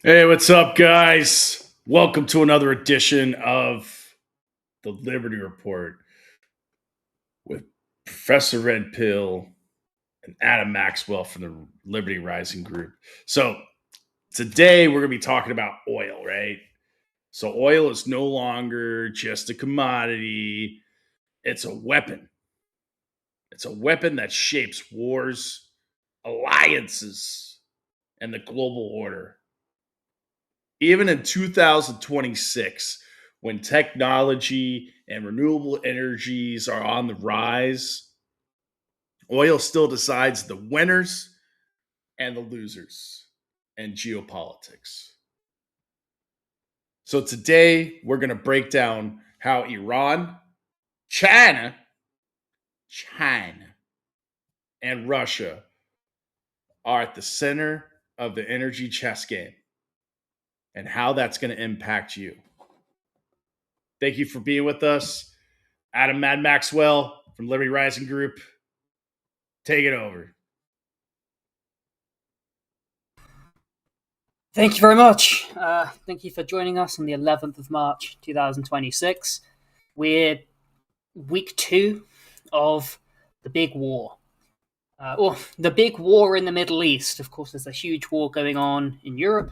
Hey, what's up, guys? Welcome to another edition of the Liberty Report with Professor Red Pill and Adam Maxwell from the Liberty Rising Group. So, today we're going to be talking about oil, right? So, oil is no longer just a commodity, it's a weapon. It's a weapon that shapes wars, alliances, and the global order. Even in 2026, when technology and renewable energies are on the rise, oil still decides the winners and the losers in geopolitics. So today we're going to break down how Iran, China, China, and Russia are at the center of the energy chess game and how that's going to impact you. Thank you for being with us. Adam Mad Maxwell from Liberty Rising Group. Take it over. Thank you very much. Thank you for joining us on the 11th of March, 2026. We're week two of the big war. Or the big war in the Middle East. Of course, there's a huge war going on in Europe.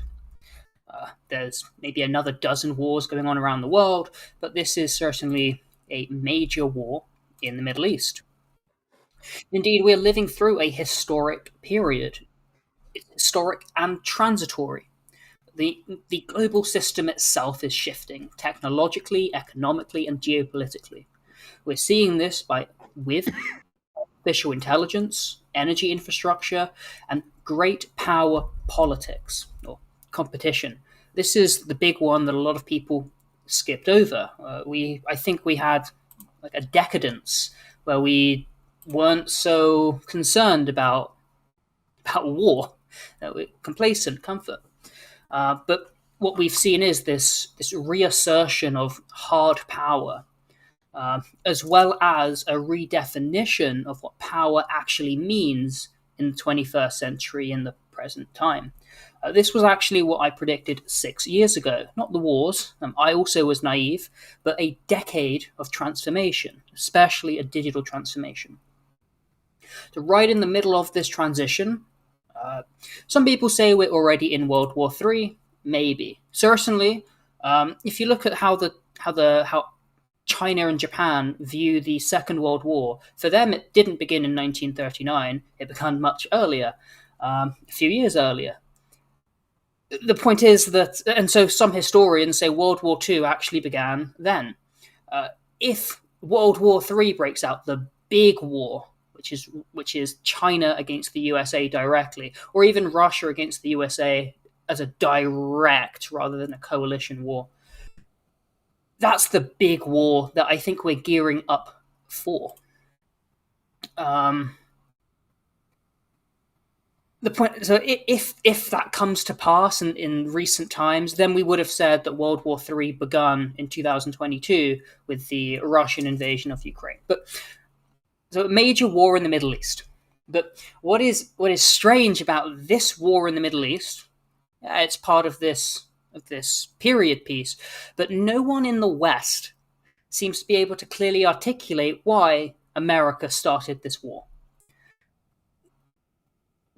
There's maybe another dozen wars going on around the world, but this is certainly a major war in the Middle East. Indeed, we're living through a historic period. It's historic and transitory. The global system itself is shifting technologically, economically, and geopolitically. We're seeing this with artificial intelligence, energy infrastructure, and great power politics or competition. This is the big one that a lot of people skipped over. I think we had like a decadence where we weren't so concerned about war, complacent, comfort. But what we've seen is this reassertion of hard power, as well as a redefinition of what power actually means in the 21st century, in the present time. This was actually what I predicted 6 years ago. Not the wars, I also was naive, but a decade of transformation, especially a digital transformation. So right in the middle of this transition, some people say we're already in World War III. Maybe, certainly, if you look at how China and Japan view the Second World War, for them it didn't begin in 1939. It began much earlier, a few years earlier. The point is that, and so some historians say World War II actually began then. If World War III breaks out, the big war, which is China against the USA directly, or even Russia against the USA as a direct rather than a coalition war. That's the big war that I think we're gearing up for. The point, so if that comes to pass in recent times, then we would have said that World War III begun in 2022 with the Russian invasion of Ukraine. But so a major war in the Middle East. But what is strange about this war in the Middle East? It's part of this period piece, but no one in the West seems to be able to clearly articulate why America started this war.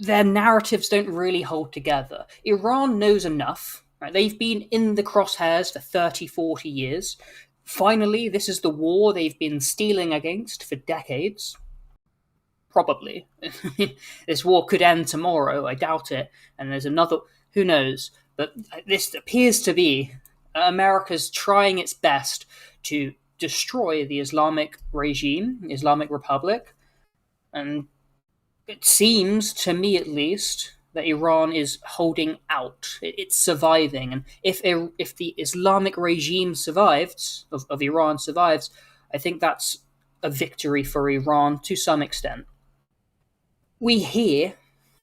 Their narratives don't really hold together. Iran knows enough. Right? They've been in the crosshairs for 30, 40 years. Finally, this is the war they've been steeling against for decades. Probably. This war could end tomorrow, I doubt it. And there's another, who knows? But this appears to be America's trying its best to destroy the Islamic regime, Islamic Republic. And it seems, to me at least, that Iran is holding out. It's surviving. And if the Islamic regime survives, of Iran survives, I think that's a victory for Iran to some extent. We hear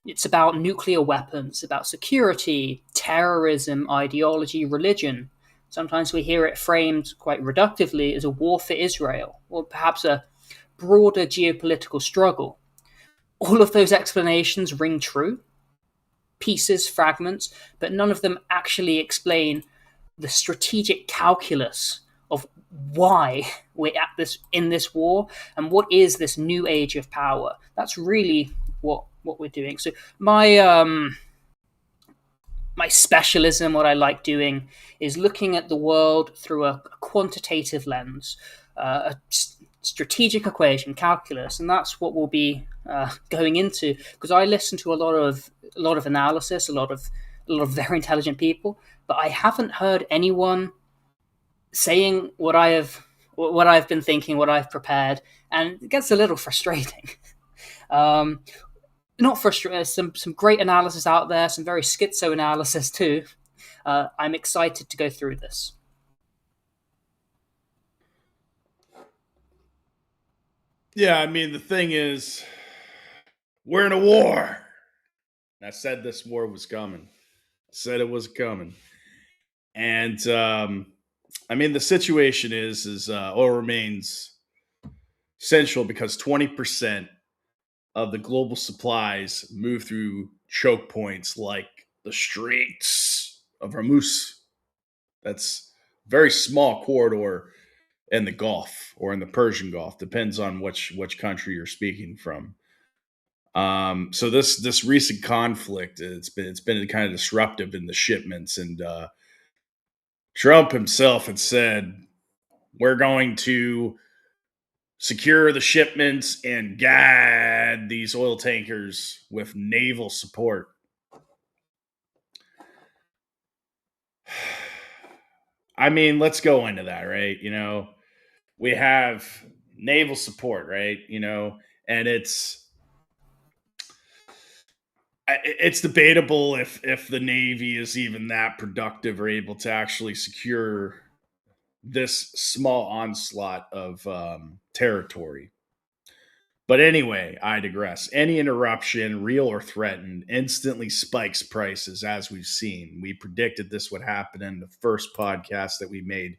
it's about nuclear weapons, about security, terrorism, ideology, religion. Sometimes we hear it framed quite reductively as a war for Israel, or perhaps a broader geopolitical struggle. All of those explanations ring true. pieces, fragments, but none of them actually explain the strategic calculus of why we're at this in this war and what is this new age of power. That's really what we're doing. So my specialism, what I like doing, is looking at the world through a quantitative lens, strategic equation, calculus, and that's what we'll be going into. Because I listen to a lot of analysis, a lot of very intelligent people, but I haven't heard anyone saying what I've been thinking, what I've prepared, and it gets a little frustrating. Um, Not frustrating. Some great analysis out there, some very schizo analysis too. I'm excited to go through this. Yeah, I mean, the thing is, we're in a war. I said this war was coming. I said it was coming. And I mean, the situation is oil remains central because 20% of the global supplies move through choke points like the Straits of Hormuz. That's a very small corridor in the Gulf or in the Persian Gulf, depends on which country you're speaking from. So this recent conflict, it's been kind of disruptive in the shipments, and Trump himself had said we're going to secure the shipments and guide these oil tankers with naval support. I mean, let's go into that, right? We have naval support, right? And it's debatable if the Navy is even that productive or able to actually secure this small onslaught of territory. But anyway, I digress. Any interruption, real or threatened, instantly spikes prices, as we've seen. We predicted this would happen in the first podcast that we made,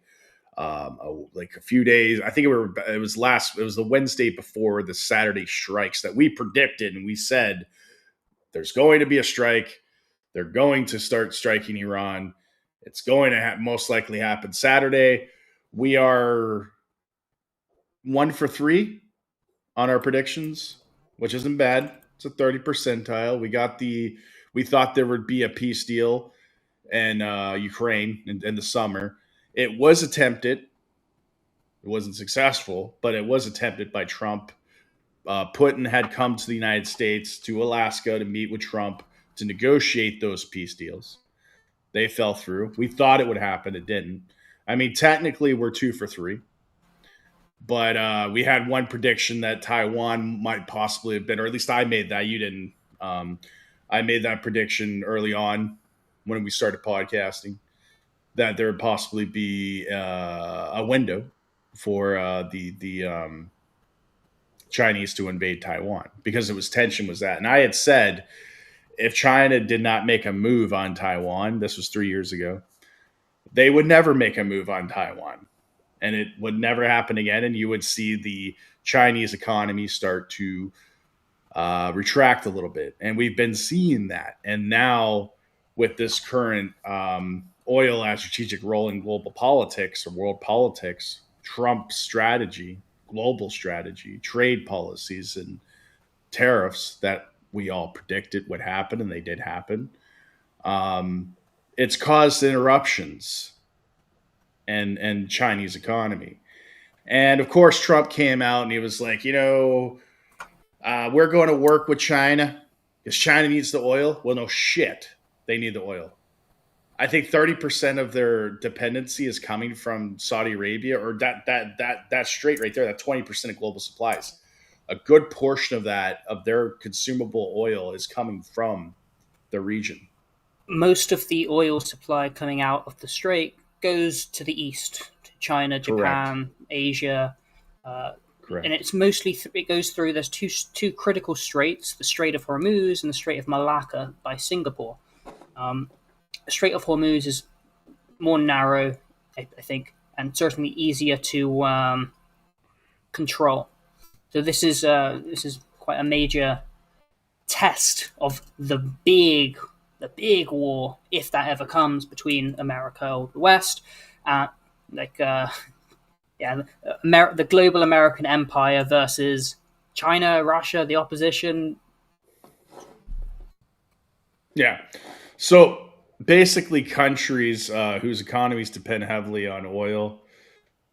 like a few days. I think it was the Wednesday before the Saturday strikes that we predicted, and we said there's going to be a strike. They're going to start striking Iran. It's going to most likely happen Saturday. We are 1 for 3 on our predictions, which isn't bad. It's a 30 percentile. We thought there would be a peace deal in Ukraine in the summer. It was attempted. It wasn't successful, but it was attempted by Trump. Putin had come to the United States, to Alaska, to meet with Trump to negotiate those peace deals. They fell through. We thought it would happen. It didn't. I mean, technically, we're 2 for 3. But we had one prediction that Taiwan might possibly have been, or at least I made that. You didn't. I made that prediction early on when we started podcasting that there would possibly be a window for the Chinese to invade Taiwan because tension was that. And I had said if China did not make a move on Taiwan, this was 3 years ago, they would never make a move on Taiwan. And it would never happen again. And you would see the Chinese economy start to retract a little bit. And we've been seeing that. And now with this current oil as strategic role in global politics or world politics, Trump's strategy, global strategy, trade policies, and tariffs that we all predicted would happen, and they did happen. It's caused interruptions and Chinese economy. And of course, Trump came out and he was like, we're going to work with China because China needs the oil. Well, no shit. They need the oil. I think 30% of their dependency is coming from Saudi Arabia, or that's straight right there. That 20% of global supplies. A good portion of that, of their consumable oil, is coming from the region. Most of the oil supply coming out of the Strait goes to the east, to China, Japan, correct, Asia, correct, and it's mostly it goes through. There's two critical straits: the Strait of Hormuz and the Strait of Malacca by Singapore. The Strait of Hormuz is more narrow, I think, and certainly easier to control. So this is quite a major test of the big the big war, if that ever comes, between America or the West, uh, like yeah, the global American empire versus China, Russia, the opposition. Yeah. So basically, countries whose economies depend heavily on oil,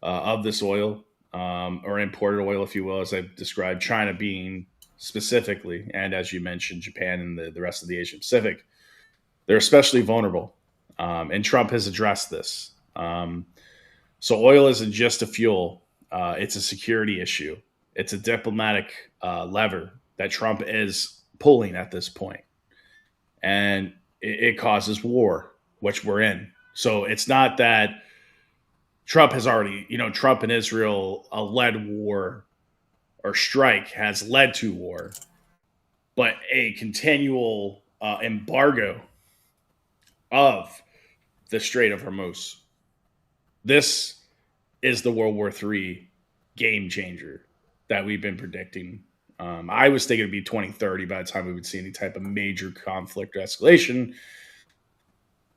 of this oil, or imported oil, if you will, as I've described, China being specifically, and as you mentioned, Japan and the rest of the Asia Pacific, they're especially vulnerable. And Trump has addressed this. So oil isn't just a fuel, it's a security issue. It's a diplomatic lever that Trump is pulling at this point. And it causes war, which we're in. So it's not that Trump has already, Trump and Israel led war or strike has led to war, but a continual embargo of the Strait of Hormuz. This is the World War III game changer that we've been predicting. I was thinking it'd be 2030 by the time we would see any type of major conflict or escalation.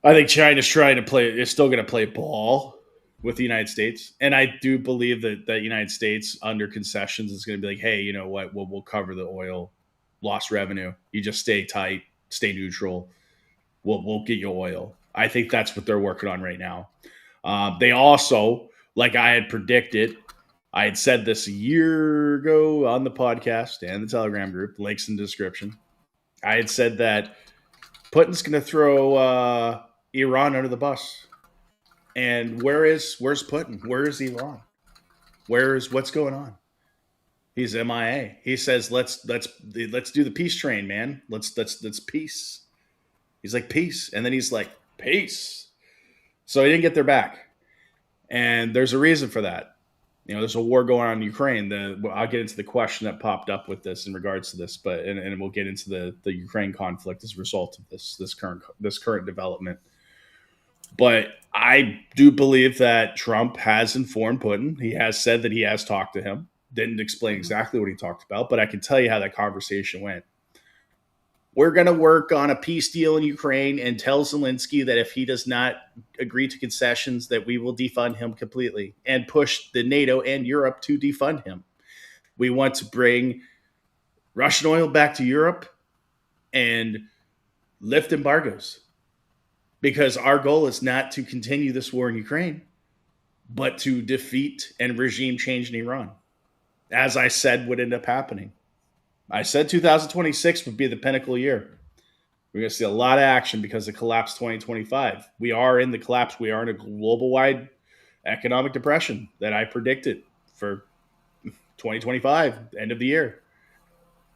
I think China's trying to play, is still going to play ball with the United States. And I do believe that the United States, under concessions, is going to be like, hey, you know what? We'll cover the oil lost revenue. You just stay tight, stay neutral. We'll get you oil. I think that's what they're working on right now. They also, like I had predicted, I had said this a year ago on the podcast and the Telegram group, links in the description. I had said that Putin's going to throw Iran under the bus. And where's Putin? Where is Iran? What's going on? He's MIA. He says let's do the peace train, man. Let's peace. He's like peace, and then he's like peace. So he didn't get their back, and there's a reason for that. There's a war going on in Ukraine. I'll get into the question that popped up with this in regards to this, but and we'll get into the Ukraine conflict as a result of this current development. But I do believe that Trump has informed Putin. He has said that he has talked to him. Didn't explain exactly what he talked about, but I can tell you how that conversation went. We're going to work on a peace deal in Ukraine and tell Zelensky that if he does not agree to concessions, that we will defund him completely and push the NATO and Europe to defund him. We want to bring Russian oil back to Europe and lift embargoes, because our goal is not to continue this war in Ukraine, but to defeat and regime change in Iran, as I said would end up happening. I said 2026 would be the pinnacle year. We're going to see a lot of action because of collapse 2025. We are in the collapse. We are in a global-wide economic depression that I predicted for 2025, end of the year.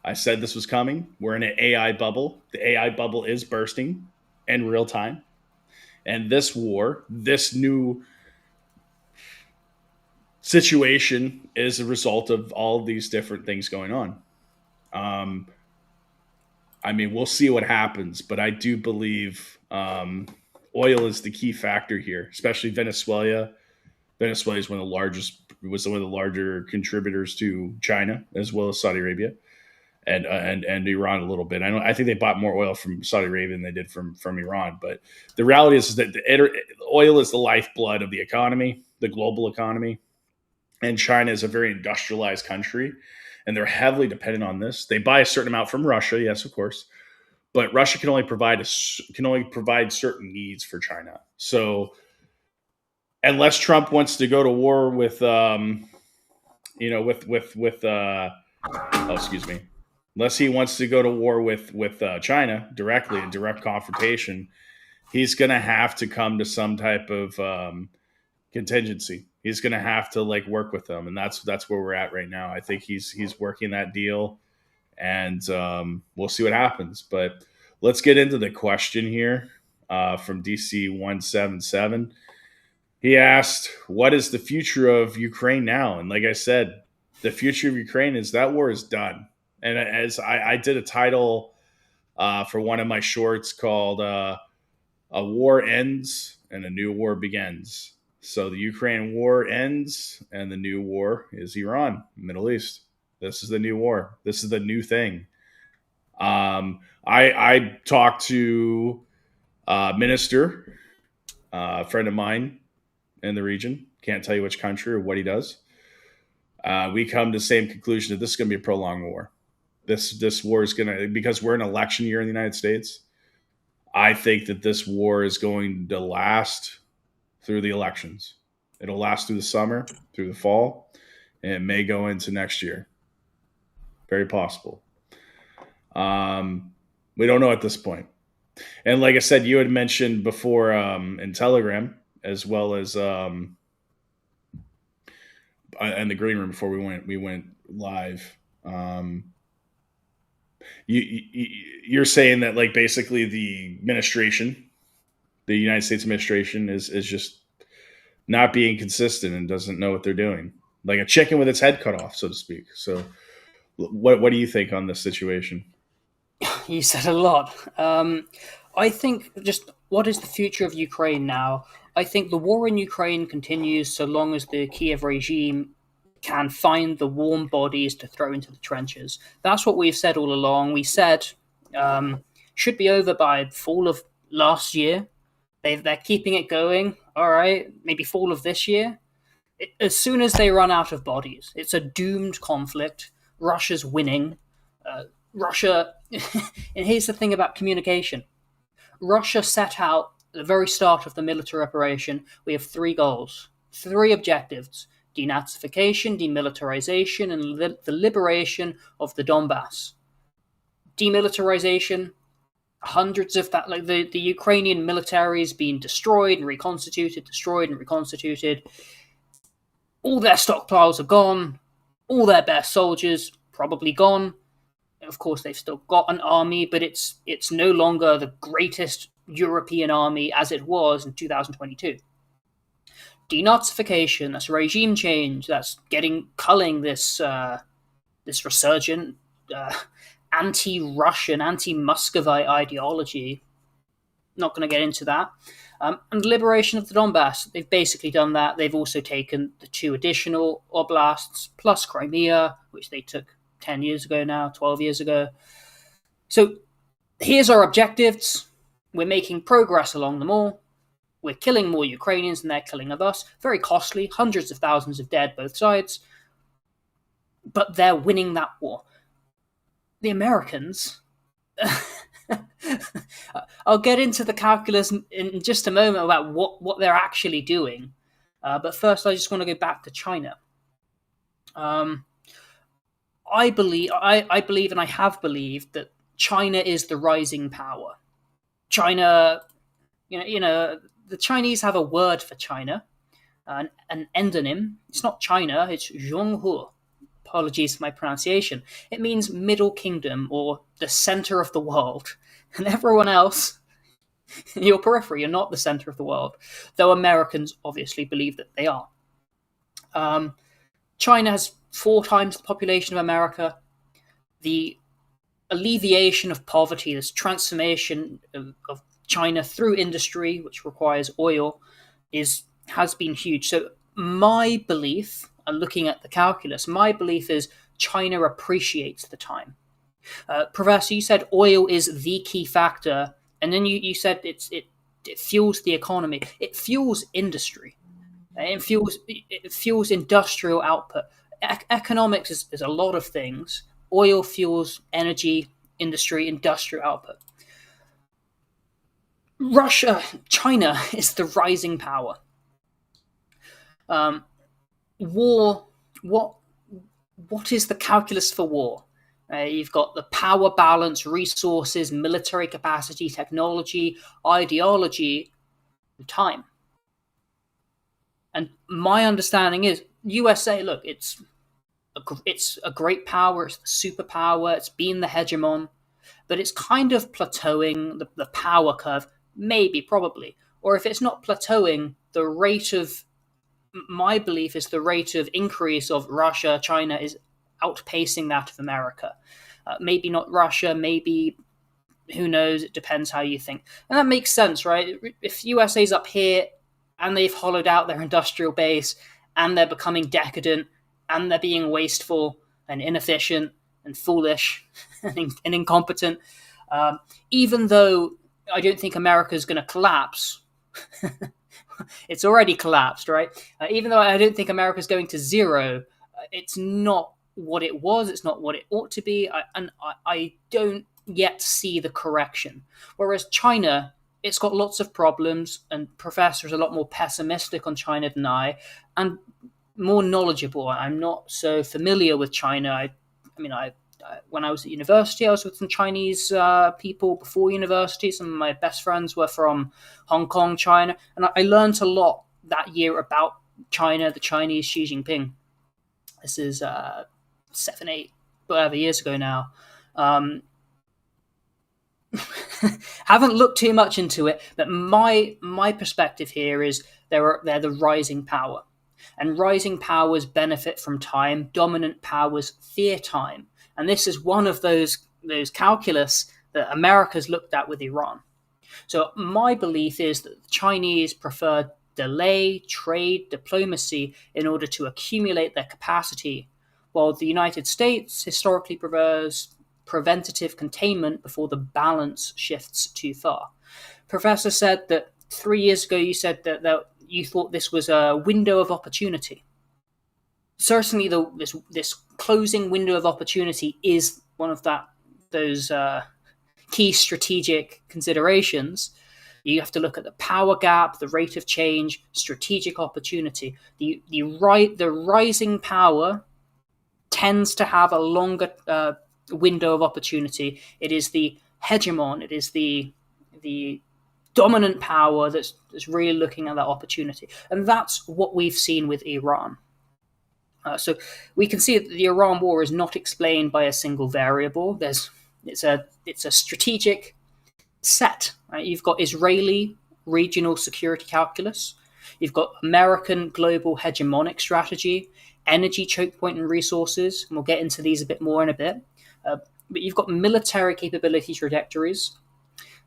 I said this was coming. We're in an AI bubble. The AI bubble is bursting in real time. And this war, this new situation, is a result of all of these different things going on. We'll see what happens, but I do believe oil is the key factor here, especially Venezuela. Venezuela is was one of the larger contributors to China, as well as Saudi Arabia and Iran a little bit. I think they bought more oil from Saudi Arabia than they did from Iran. But the reality is that oil is the lifeblood of the economy, the global economy, and China is a very industrialized country, and they're heavily dependent on this. They buy a certain amount from Russia, yes, of course, but Russia can only provide certain needs for China. So unless Trump wants to go to war with, excuse me, unless he wants to go to war with China directly, in direct confrontation, he's going to have to come to some type of contingency. He's going to have to work with them, and that's where we're at right now. I think he's working that deal, and we'll see what happens. But let's get into the question here from DC 177. He asked, "What is the future of Ukraine now?" And like I said, the future of Ukraine is that war is done. And as I did a title for one of my shorts called "A War Ends and a New War Begins." So the Ukraine war ends, and the new war is Iran, Middle East. This is the new war. This is the new thing. I talked to a minister, a friend of mine in the region. Can't tell you which country or what he does. We come to the same conclusion that this is going to be a prolonged war. This war is going to, because we're in an election year in the United States. I think that this war is going to last through the elections. It'll last through the summer, through the fall, and it may go into next year. Very possible. We don't know at this point. And like I said, you had mentioned before in Telegram, as well as in the green room before we went live. You're saying that, like, basically the administration, the United States administration, is just not being consistent and doesn't know what they're doing, like a chicken with its head cut off, so to speak. So, what do you think on this situation? You said a lot. I think just what is the future of Ukraine now? I think the war in Ukraine continues so long as the Kiev regime can find the warm bodies to throw into the trenches. That's what we've said all along. We said should be over by fall of last year. They're keeping it going. All right, maybe fall of this year. As soon as they run out of bodies, it's a doomed conflict. Russia's winning. Russia, and here's the thing about communication. Russia set out at the very start of the military operation. We have three goals, three objectives: denazification, demilitarization, and the liberation of the Donbass. Demilitarization, hundreds of that, like the Ukrainian military is being destroyed and reconstituted, destroyed and reconstituted. All their stockpiles are gone. All their best soldiers probably gone. Of course, they've still got an army, but it's no longer the greatest European army as it was in 2022. Denazification, that's regime change, that's culling this resurgent anti-Russian, anti-Muscovite ideology. Not going to get into that. And liberation of the Donbass, they've basically done that. They've also taken the two additional oblasts, plus Crimea, which they took 10 years ago now, 12 years ago. So here's our objectives. We're making progress along them all. We're killing more Ukrainians than they're killing of us. Very costly, hundreds of thousands of dead both sides. But they're winning that war. The Americans... I'll get into the calculus in just a moment about what they're actually doing. But first, I just want to go back to China. I believe, and I have believed that China is the rising power. China, the Chinese have a word for China, an endonym. It's not China, it's Zhonghu. Apologies for my pronunciation. It means Middle Kingdom, or the center of the world. And everyone else, in your periphery, you're not the center of the world. Though Americans obviously believe that they are. China has 4 times the population of America. The alleviation of poverty, this transformation of China through industry, which requires oil, has been huge. So my belief, looking at the calculus, my belief is China appreciates the time. Professor, you said oil is the key factor, and then you said it fuels the economy. It fuels industry. It fuels industrial output. Economics is a lot of things. Oil fuels energy, industry, industrial output. China is the rising power. War, what is the calculus for war? You've got the power balance, resources, military capacity, technology, ideology, and time. And my understanding is USA, look, it's a great power, it's the superpower, it's been the hegemon, but it's kind of plateauing the power curve, maybe, probably. Or if it's not plateauing, my belief is the rate of increase of Russia, China is outpacing that of America. Maybe not Russia, maybe, who knows, it depends how you think. And that makes sense, right? If USA's up here and they've hollowed out their industrial base and they're becoming decadent and they're being wasteful and inefficient, and foolish and incompetent. Even though I don't think America is going to collapse, it's already collapsed, right? Even though I don't think America is going to zero, it's not what it was. It's not what it ought to be. I don't yet see the correction. Whereas China, it's got lots of problems, and professors are a lot more pessimistic on China than I, and more knowledgeable. I'm not so familiar with China. I when I was at university, I was with some Chinese people before university. Some of my best friends were from Hong Kong, China, and I learned a lot that year about China, the Chinese, Xi Jinping. This is 7, 8, whatever years ago now. Haven't looked too much into it, but my perspective here is they're the rising power, and rising powers benefit from time. Dominant powers fear time, and this is one of those calculus that America's looked at with Iran. So my belief is that the Chinese prefer delay, trade, diplomacy in order to accumulate their capacity, while the United States historically prefers preventative containment before the balance shifts too far. Professor said that 3 years ago you said that you thought this was a window of opportunity. Certainly, this closing window of opportunity is one of those key strategic considerations. You have to look at the power gap, the rate of change, strategic opportunity. The rising power tends to have a longer window of opportunity. It is the hegemon. It is the dominant power that's really looking at that opportunity, and that's what we've seen with Iran. So we can see that the Iran war is not explained by a single variable. It's a strategic set. Right? You've got Israeli regional security calculus. You've got American global hegemonic strategy, energy choke point and resources, and we'll get into these a bit more in a bit. But you've got military capability trajectories.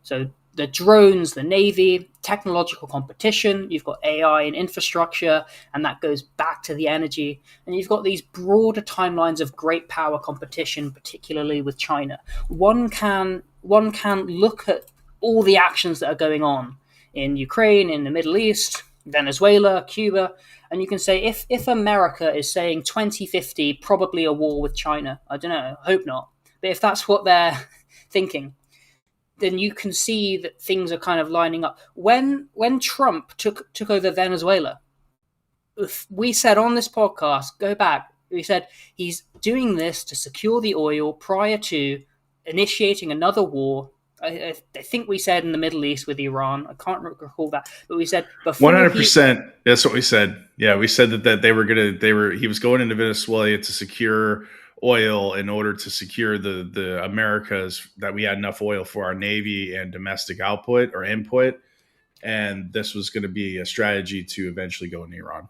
So the drones, the Navy, technological competition, you've got AI and infrastructure, and that goes back to the energy. And you've got these broader timelines of great power competition, particularly with China. One can look at all the actions that are going on in Ukraine, in the Middle East, Venezuela, Cuba, and you can say if America is saying 2050, probably a war with China, I don't know, I hope not. But if that's what they're thinking, then you can see that things are kind of lining up. When Trump took over Venezuela, we said on this podcast, go back, we said he's doing this to secure the oil prior to initiating another war. I think we said in the Middle East with Iran. I can't recall that, but we said before 100%. That's what we said. Yeah, we said that he was going into Venezuela to secure oil in order to secure the Americas, that we had enough oil for our Navy and domestic output or input. And this was going to be a strategy to eventually go into Iran.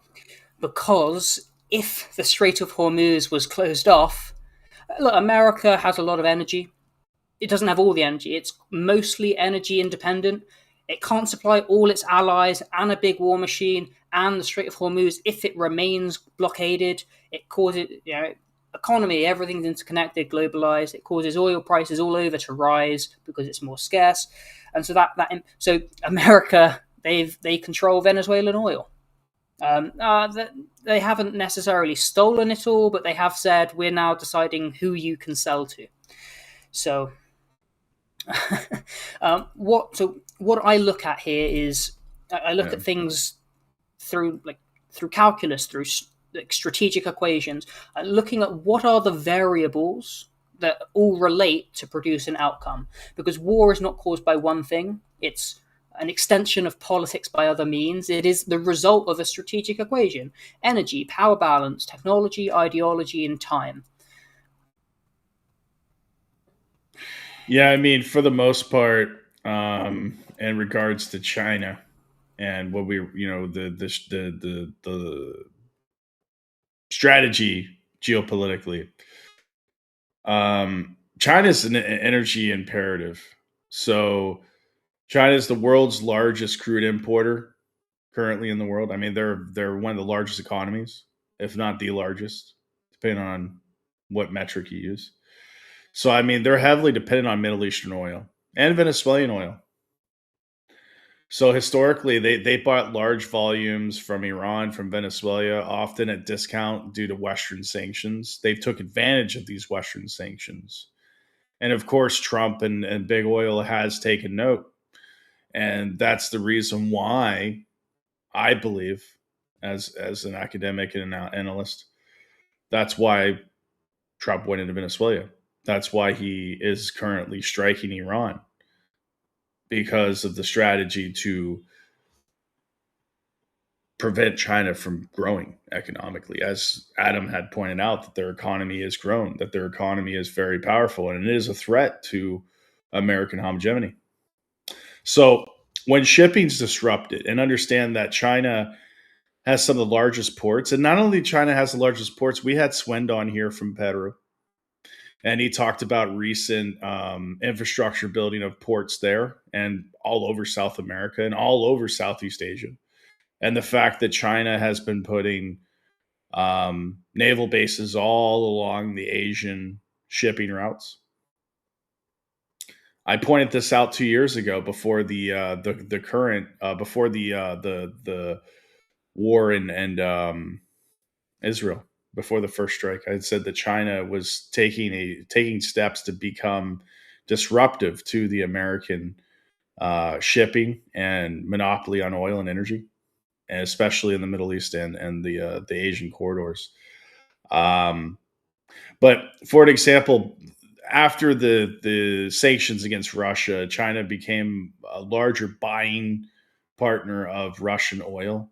Because if the Strait of Hormuz was closed off, look, America has a lot of energy. It doesn't have all the energy. It's mostly energy independent. It can't supply all its allies and a big war machine and the Strait of Hormuz. If it remains blockaded, it causes, economy, everything's interconnected, globalized. It causes oil prices all over to rise because it's more scarce. And so so America, they control Venezuelan oil. They haven't necessarily stolen it all, but they have said we're now deciding who you can sell to. So what I look at here is I look at things through calculus, through strategic equations, looking at what are the variables that all relate to produce an outcome. Because war is not caused by one thing; it's an extension of politics by other means. It is the result of a strategic equation: energy, power balance, technology, ideology, and time. Yeah, I mean, for the most part, in regards to China and what the strategy geopolitically, China's an energy imperative. So China is the world's largest crude importer currently in the world. I mean, they're one of the largest economies, if not the largest, depending on what metric you use. So I mean, they're heavily dependent on Middle Eastern oil and Venezuelan oil. So historically, they bought large volumes from Iran, from Venezuela, often at discount due to Western sanctions. They took advantage of these Western sanctions, and of course, Trump and big oil has taken note, and that's the reason why I believe, as an academic and an analyst, that's why Trump went into Venezuela. That's why he is currently striking Iran, because of the strategy to prevent China from growing economically. As Adam had pointed out, that their economy has grown, that their economy is very powerful, and it is a threat to American hegemony. So when shipping's disrupted, and understand that China has some of the largest ports, and not only China has the largest ports, we had Swend on here from Peru, and he talked about recent infrastructure building of ports there and all over South America and all over Southeast Asia, and the fact that China has been putting naval bases all along the Asian shipping routes. I pointed this out 2 years ago before the current before the war in Israel, before the first strike. I had said that China was taking steps to become disruptive to the American shipping and monopoly on oil and energy, and especially in the Middle East and the Asian corridors. Um, but for an example, after the sanctions against Russia, China became a larger buying partner of Russian oil,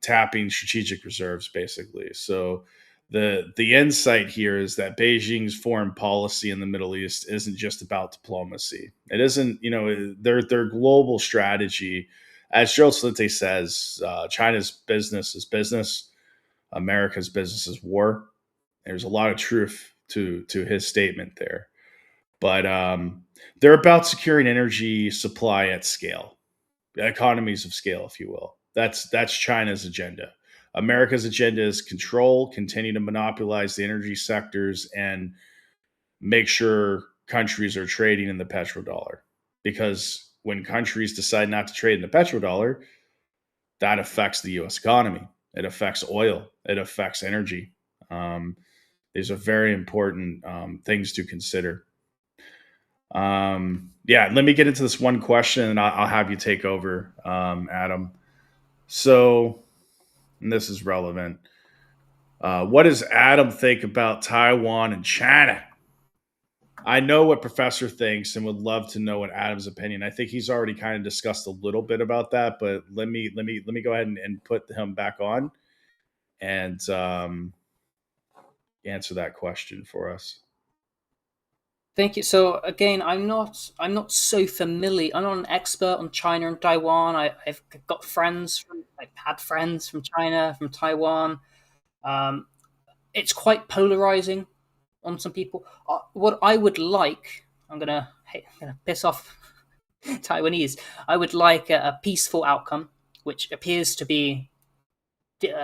tapping strategic reserves, basically. So the insight here is that Beijing's foreign policy in the Middle East isn't just about diplomacy. It isn't, their global strategy. As Joe Slinte says, China's business is business, America's business is war. There's a lot of truth to his statement there, but they're about securing energy supply at scale, economies of scale, if you will. That's China's agenda. America's agenda is control, continue to monopolize the energy sectors, and make sure countries are trading in the petrodollar. Because when countries decide not to trade in the petrodollar, that affects the U.S. economy. It affects oil. It affects energy. Um, these are very important things to consider. Yeah, let me get into this one question, and I'll have you take over, Adam. So, and this is relevant. What does Adam think about Taiwan and China? I know what Professor thinks, and would love to know what Adam's opinion. I think he's already kind of discussed a little bit about that, but let me go ahead and put him back on and answer that question for us. Thank you. So again, I'm not so familiar. I'm not an expert on China and Taiwan. I've got friends from I've had friends from China, from Taiwan. Um, it's quite polarizing on some people. What I would like, I'm gonna piss off Taiwanese. I would like a peaceful outcome, which appears to be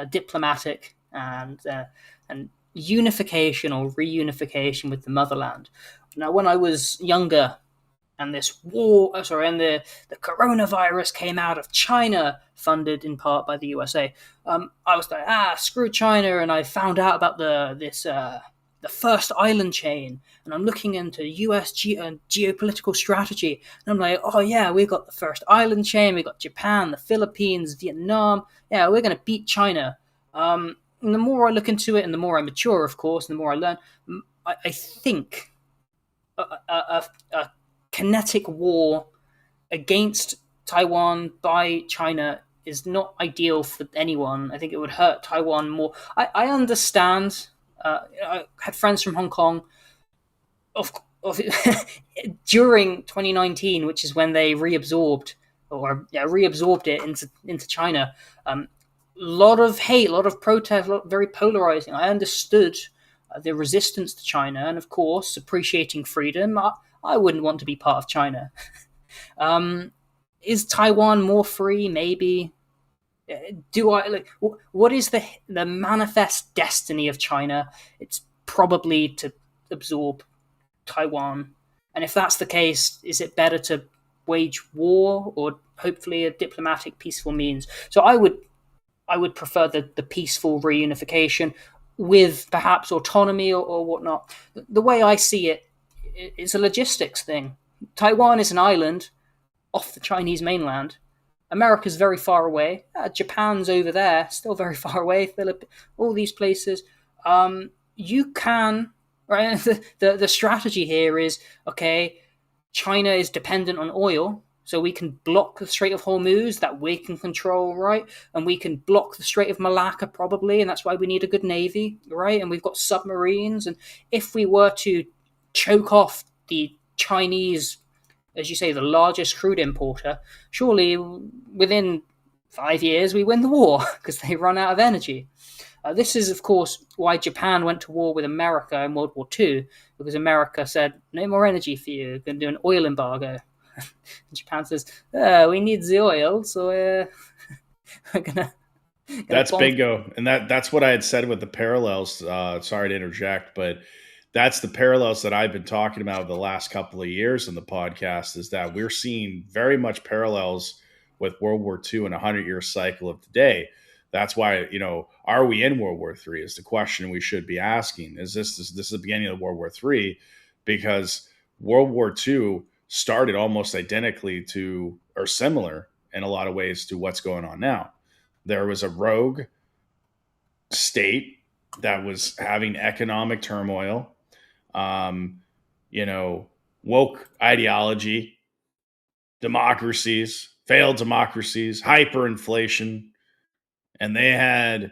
diplomatic and unification or reunification with the motherland. Now, when I was younger, and this war, and the coronavirus came out of China, funded in part by the USA. I was like, screw China, and I found out about the first island chain, and I'm looking into US geopolitical strategy, and I'm like, oh yeah, we got the first island chain, we got Japan, the Philippines, Vietnam. Yeah, we're gonna beat China. And the more I look into it, and the more I mature, of course, and the more I learn, I think a kinetic war against Taiwan by China is not ideal for anyone. I think it would hurt Taiwan more. I understand. I had friends from Hong Kong of during 2019, which is when they reabsorbed it into China. Lot of hate, a lot of protest, very polarizing. I understood the resistance to China, and of course, appreciating freedom. I wouldn't want to be part of China. Is Taiwan more free? Maybe. Do I like? What is the manifest destiny of China? It's probably to absorb Taiwan? And if that's the case, is it better to wage war or hopefully a diplomatic, peaceful means? So I would prefer the peaceful reunification with perhaps autonomy or whatnot. The way I see it, it's a logistics thing. Taiwan is an island off the Chinese mainland. America's very far away. Japan's over there, still very far away. All these places. You can, right? The strategy here is, okay, China is dependent on oil, so we can block the Strait of Hormuz that we can control, right? And we can block the Strait of Malacca probably, and that's why we need a good navy, right? And we've got submarines. And if we were to choke off the Chinese, as you say, the largest crude importer, surely within 5 years we win the war because they run out of energy. This is, of course, why Japan went to war with America in World War II, because America said, no more energy for you, we're going to do an oil embargo. Japan says, we need the oil, so we're going to... That's bingo. And that's what I had said with the parallels. Sorry to interject, but that's the parallels that I've been talking about the last couple of years in the podcast, is that we're seeing very much parallels with World War II and a 100-year cycle of today. That's why, are we in World War III is the question we should be asking. Is this the beginning of World War III? Because World War II started almost identically to, or similar in a lot of ways to what's going on now. There was a rogue state that was having economic turmoil, woke ideology, democracies, failed democracies, hyperinflation, and they had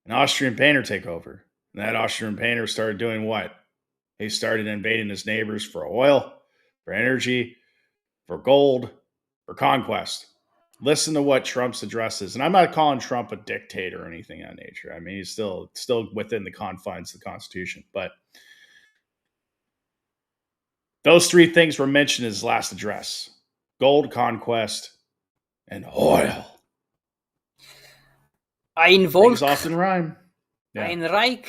an Austrian painter take over. And that Austrian painter started doing what? He started invading his neighbors for oil, for energy, for gold, for conquest. Listen to what Trump's address is. And I'm not calling Trump a dictator or anything of that nature. I mean, he's still within the confines of the Constitution. But those three things were mentioned in his last address: gold, conquest, and oil. Ein Volk. Things often rhyme. Yeah. Ein Reich.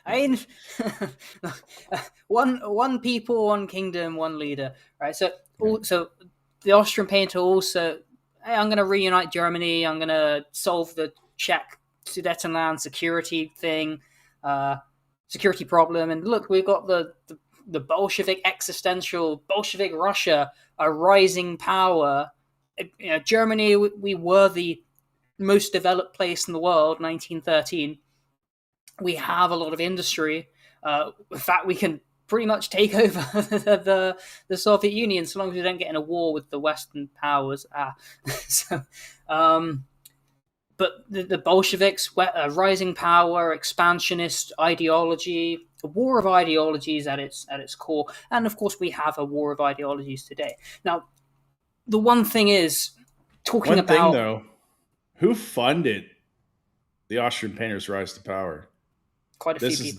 Ein one people, one kingdom, one leader. Right. So the Austrian painter also, hey, I'm going to reunite Germany. I'm going to solve the Czech Sudetenland security thing, security problem. And look, we've got the Bolshevik existential, Bolshevik Russia, a rising power. Germany, we were the most developed place in the world, 1913. We have a lot of industry. In fact, we can pretty much take over the Soviet Union so long as we don't get in a war with the Western powers. But the Bolsheviks, rising power, expansionist ideology, a war of ideologies at its core. And of course, we have a war of ideologies today. Now, the one thing is, One thing, though, who funded the Austrian painter's rise to power? Quite a few people.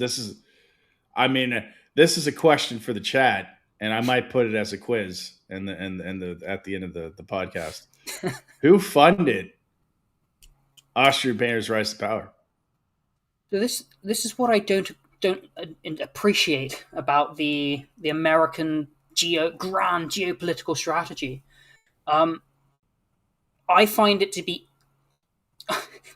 This is a question for the chat, and I might put it as a quiz at the end of the podcast. Who funded Austrian painter's rise to power? So this is what I don't appreciate about the American grand geopolitical strategy. I find it to be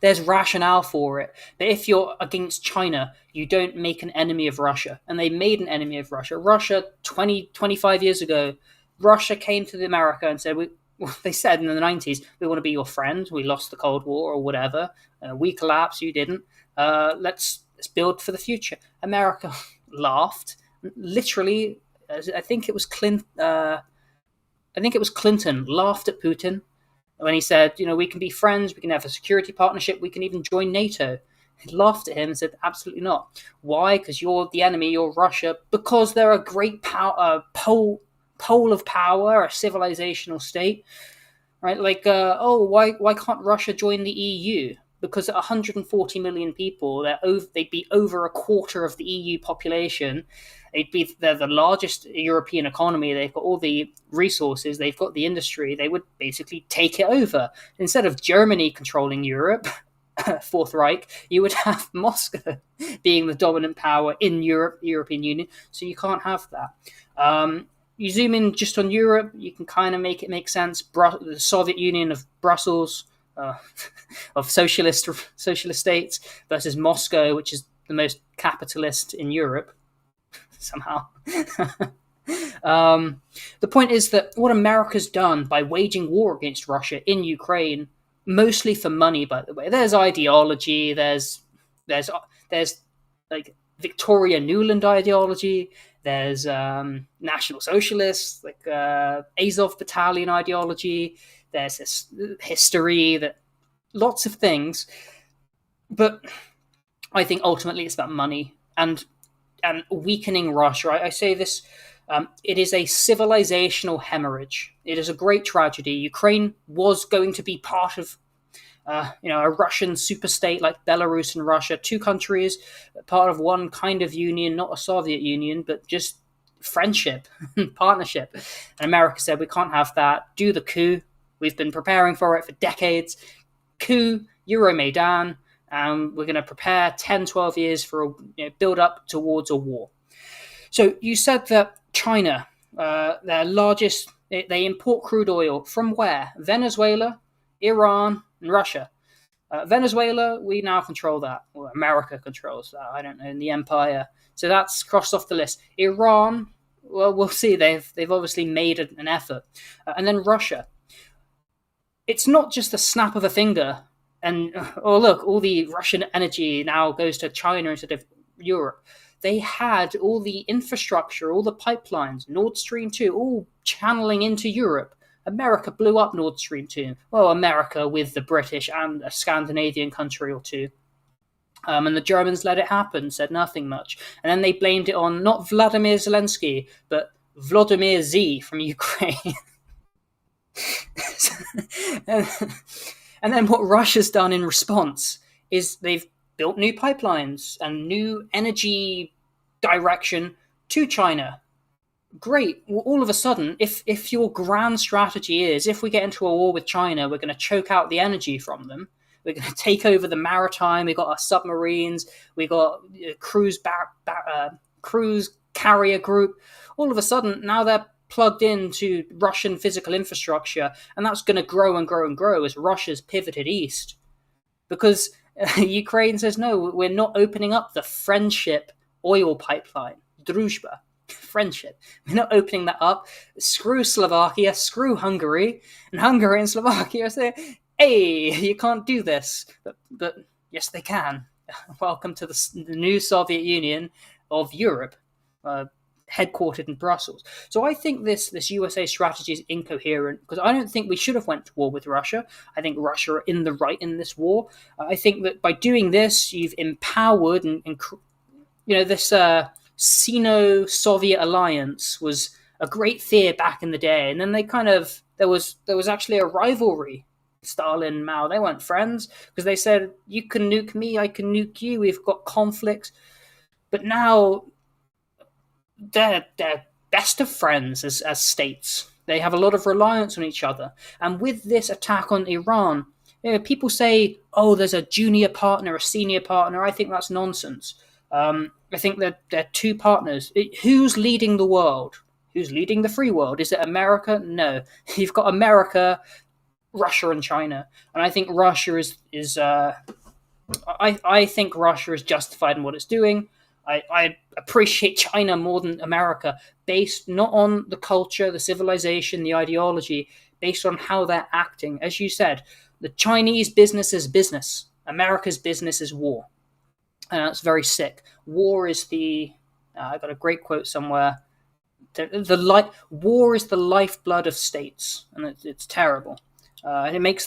there's rationale for it. But if you're against China, you don't make an enemy of Russia. And they made an enemy of Russia. Russia, 25 years ago, Russia came to America and said, they said in the 90s, we want to be your friend. We lost the Cold War or whatever. We collapsed, you didn't. Let's build for the future. America laughed. Literally, I think it was Clinton laughed at Putin when he said, we can be friends, we can have a security partnership, we can even join NATO. He laughed at him and said, absolutely not. Why? Because you're the enemy, you're Russia. Because they're a great pole of power, a civilizational state. Right? Like, why can't Russia join the EU? Because at 140 million people, they'd be over a quarter of the EU population. They're the largest European economy. They've got all the resources. They've got the industry. They would basically take it over. Instead of Germany controlling Europe, Fourth Reich, you would have Moscow being the dominant power in Europe, the European Union. So you can't have that. You zoom in just on Europe, you can kind of make it make sense. The Soviet Union of Brussels, uh, of socialist states, versus Moscow, which is the most capitalist in Europe somehow. The point is that what America's done by waging war against Russia in Ukraine, mostly for money, by the way. There's ideology. There's like Victoria Nuland ideology. There's National Socialists, like Azov Battalion ideology. There's this history, that lots of things, but I think ultimately it's about money and weakening Russia. I say this. It is a civilizational hemorrhage. It is a great tragedy. Ukraine was going to be part of, a Russian superstate like Belarus and Russia, two countries, part of one kind of union, not a Soviet Union, but just friendship, partnership. And America said, we can't have that. Do the coup. We've been preparing for it for decades. Coup, Euromaidan. We're going to prepare 10, 12 years for build up towards a war. So you said that China, their largest, they import crude oil from where? Venezuela, Iran, and Russia. Venezuela, we now control that. Well, America controls that. I don't know, in the empire. So that's crossed off the list. Iran, well, we'll see. They've obviously made an effort. And then Russia. It's not just a snap of a finger. And, oh, look, all the Russian energy now goes to China instead of Europe. They had all the infrastructure, all the pipelines, Nord Stream 2, all channeling into Europe. America blew up Nord Stream 2. Well, America with the British and a Scandinavian country or two. And the Germans let it happen, said nothing much. And then they blamed it on not Vladimir Zelensky, but Volodymyr Z from Ukraine. And then what Russia's done in response is they've built new pipelines and new energy direction to China. Great. Well, all of a sudden, if your grand strategy is, if we get into a war with China, we're going to choke out the energy from them. We're going to take over the maritime. We've got our submarines. We've got cruise carrier group. All of a sudden, now they're plugged into Russian physical infrastructure, and that's going to grow and grow and grow as Russia's pivoted east. Because Ukraine says, no, we're not opening up the friendship oil pipeline, Druzhba, friendship. We're not opening that up. Screw Slovakia, screw Hungary, and Hungary and Slovakia say, hey, you can't do this. But yes, they can. Welcome to the new Soviet Union of Europe, headquartered in Brussels. So I think this USA strategy is incoherent because I don't think we should have went to war with Russia. I think Russia are in the right in this war. I think that by doing this, you've empowered and this Sino-Soviet alliance was a great fear back in the day, and then they there was actually a rivalry. Stalin and Mao, they weren't friends because they said, you can nuke me, I can nuke you, we've got conflicts. But now they're best of friends as states. They have a lot of reliance on each other. And with this attack on Iran, people say, oh, there's a junior partner, a senior partner. I think that's nonsense. I think that they're two partners. Who's leading the world? Who's leading the free world? Is it America? No. You've got America, Russia, and China. And I think Russia I think Russia is justified in what it's doing. I appreciate China more than America, based not on the culture, the civilization, the ideology, based on how they're acting. As you said, the Chinese business is business. America's business is war. And that's very sick. War is I got a great quote somewhere. War is the lifeblood of states, and it's terrible. And it makes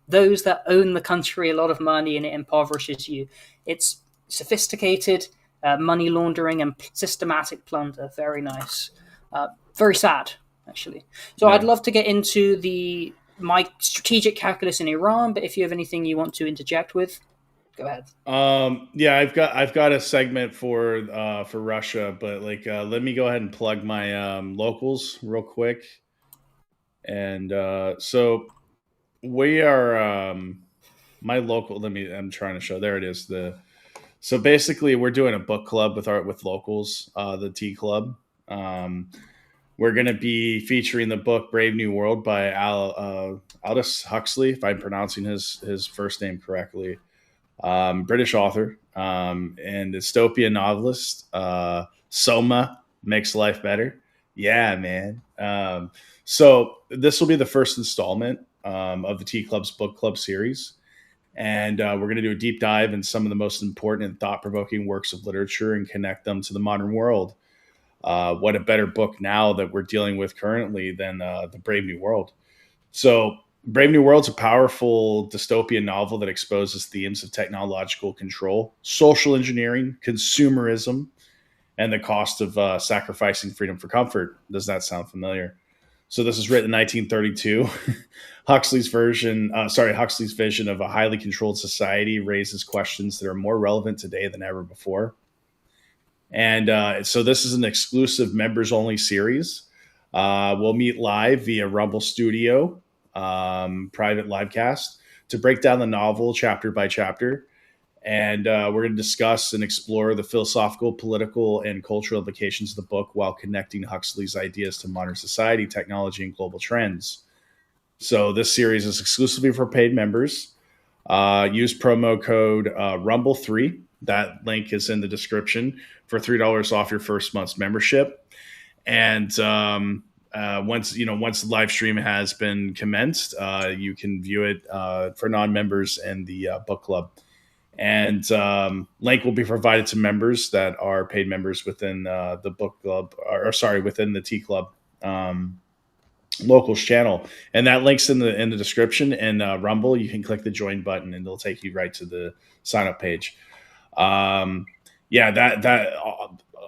those that own the country a lot of money, and it impoverishes you. It's sophisticated money laundering and systematic plunder. Very nice. Very sad, actually. So yeah. I'd love to get into my strategic calculus in Iran, but if you have anything you want to interject with, go ahead. Yeah, I've got a segment for Russia, but let me go ahead and plug my locals real quick. And so we are my local. I'm trying to show. There it is. So basically, we're doing a book club with locals. The Tea Club. Um, we're going to be featuring the book Brave New World by Aldous Huxley, if I'm pronouncing his first name correctly. British author and dystopian novelist. Soma makes life better. Yeah, man. So this will be the first installment of the Tea Club's book club series. And we're going to do a deep dive in some of the most important and thought provoking works of literature and connect them to the modern world. What a better book now that we're dealing with currently than The Brave New World. So, Brave New World's a powerful dystopian novel that exposes themes of technological control, social engineering, consumerism, and the cost of sacrificing freedom for comfort. Does that sound familiar? So this was written in 1932. Huxley's vision of a highly controlled society raises questions that are more relevant today than ever before. And so this is an exclusive members only series. We'll meet live via Rumble Studio, private livecast, to break down the novel chapter by chapter. And we're going to discuss and explore the philosophical, political, and cultural implications of the book while connecting Huxley's ideas to modern society, technology, and global trends. So this series is exclusively for paid members. Use promo code Rumble3. That link is in the description for $3 off your first month's membership. And once the live stream has been commenced, you can view it for non-members in the book club. And link will be provided to members that are paid members within the book club, within the Tea Club locals channel. And that link's in the description. And Rumble, you can click the join button, and it'll take you right to the sign up page. That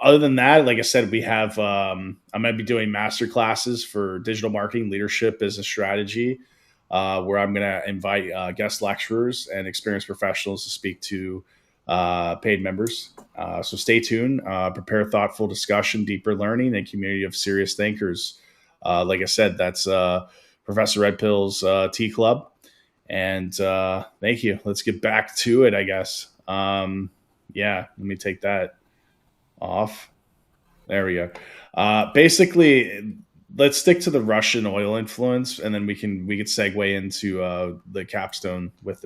other than that, like I said, we have I'm going to be doing master classes for digital marketing, leadership, business strategy, where I'm going to invite guest lecturers and experienced professionals to speak to paid members. So stay tuned. Prepare thoughtful discussion, deeper learning, and community of serious thinkers. Like I said, that's Professor Red Pill's Tea Club. And thank you. Let's get back to it, I guess. Let me take that off. There we go. Basically, let's stick to the Russian oil influence, and then we could segue into the capstone with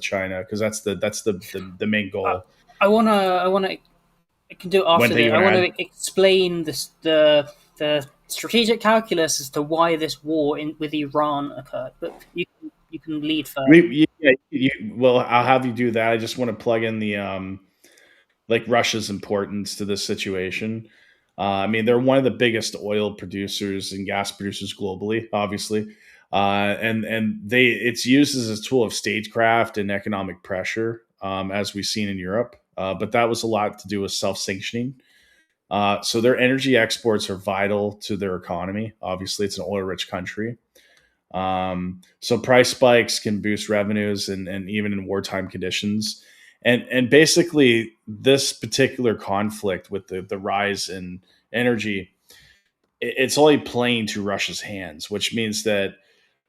China, because that's the main goal. I can do it after this. I want to explain the strategic calculus as to why this war with Iran occurred, but you can lead first. Well, I'll have you do that. I just want to plug in the Russia's importance to this situation. They're one of the biggest oil producers and gas producers globally, obviously, and it's used as a tool of statecraft and economic pressure, as we've seen in Europe. But that was a lot to do with self-sanctioning. So their energy exports are vital to their economy. Obviously, it's an oil-rich country. So price spikes can boost revenues, and even in wartime conditions. And basically, this particular conflict with the rise in energy, it's only playing to Russia's hands, which means that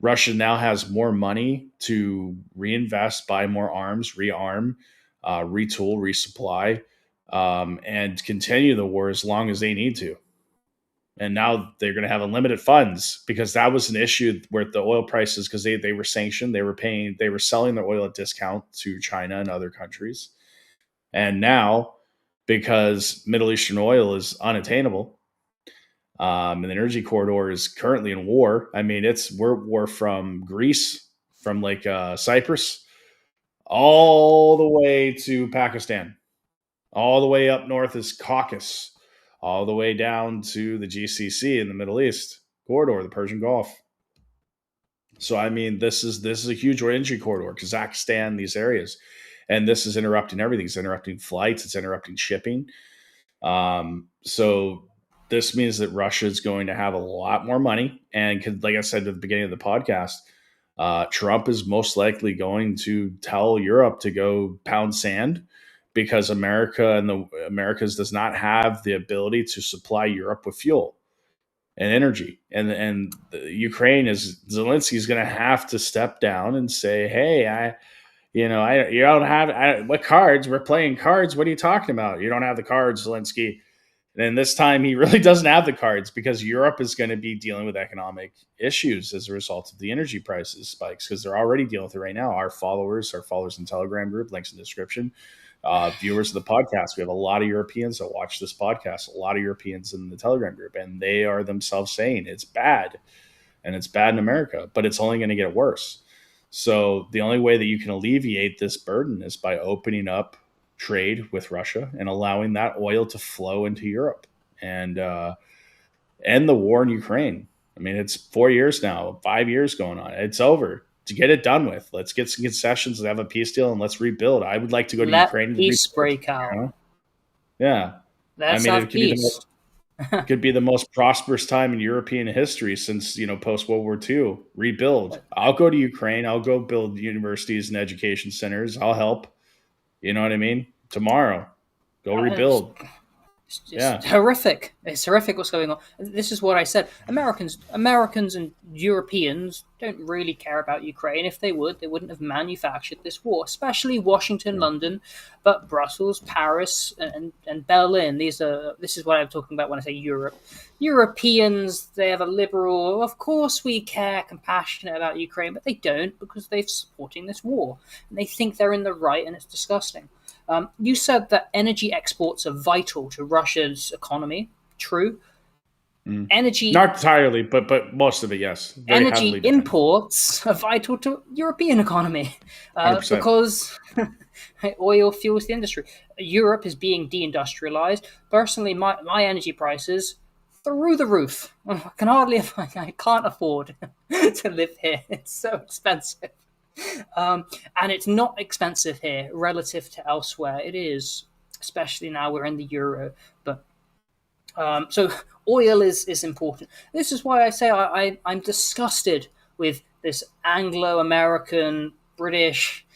Russia now has more money to reinvest, buy more arms, rearm, retool, resupply, and continue the war as long as they need to. And now they're going to have unlimited funds, because that was an issue where the oil prices, because they were sanctioned, they were selling their oil at discount to China and other countries. And now, because Middle Eastern oil is unattainable, and the energy corridor is currently in war. We're from Greece, from Lake Cyprus, all the way to Pakistan. All the way up north is Caucasus, all the way down to the GCC in the Middle East corridor, the Persian Gulf. So this is a huge energy corridor, Kazakhstan, these areas, and this is interrupting everything. It's interrupting flights. It's interrupting shipping. So this means that Russia is going to have a lot more money, and like I said at the beginning of the podcast, Trump is most likely going to tell Europe to go pound sand, because America and the Americas does not have the ability to supply Europe with fuel and energy. And Ukraine is Zelensky is going to have to step down and say, hey, You don't have what cards? We're playing cards. What are you talking about? You don't have the cards, Zelensky. And this time he really doesn't have the cards because Europe is going to be dealing with economic issues as a result of the energy prices spikes because they're already dealing with it right now. Our followers in Telegram group, links in the description, viewers of the podcast. We have a lot of Europeans that watch this podcast, a lot of Europeans in the Telegram group, and they are themselves saying it's bad and it's bad in America, but it's only going to get worse. So the only way that you can alleviate this burden is by opening up trade with Russia and allowing that oil to flow into Europe and end the war in Ukraine. I mean, it's 4 years now, 5 years going on. It's over. To get it done with, let's get some concessions, have a peace deal, and let's rebuild. I would like to go to Ukraine. Peace break out. Yeah, let's have peace. Could be the most prosperous time in European history since post World War II. Rebuild. I'll go to Ukraine. I'll go build universities and education centers. I'll help. You know what I mean? Tomorrow, go rebuild. It's just horrific. It's horrific what's going on. This is what I said. Americans and Europeans don't really care about Ukraine. If they would, they wouldn't have manufactured this war, especially Washington, London, but Brussels, Paris, and Berlin. This is what I'm talking about when I say Europe. Europeans, they have a liberal, of course we care, compassionate about Ukraine, but they don't because they're supporting this war. And they think they're in the right, and it's disgusting. You said that energy exports are vital to Russia's economy. True. Energy, not entirely, but most of it, yes. Very energy imports are vital to European economy because oil fuels the industry. Europe is being deindustrialized. Personally, my energy prices through the roof. I can't afford to live here. It's so expensive. And it's not expensive here relative to elsewhere. It is, especially now we're in the euro. But so oil is important. This is why I say I'm disgusted with this Anglo-American, British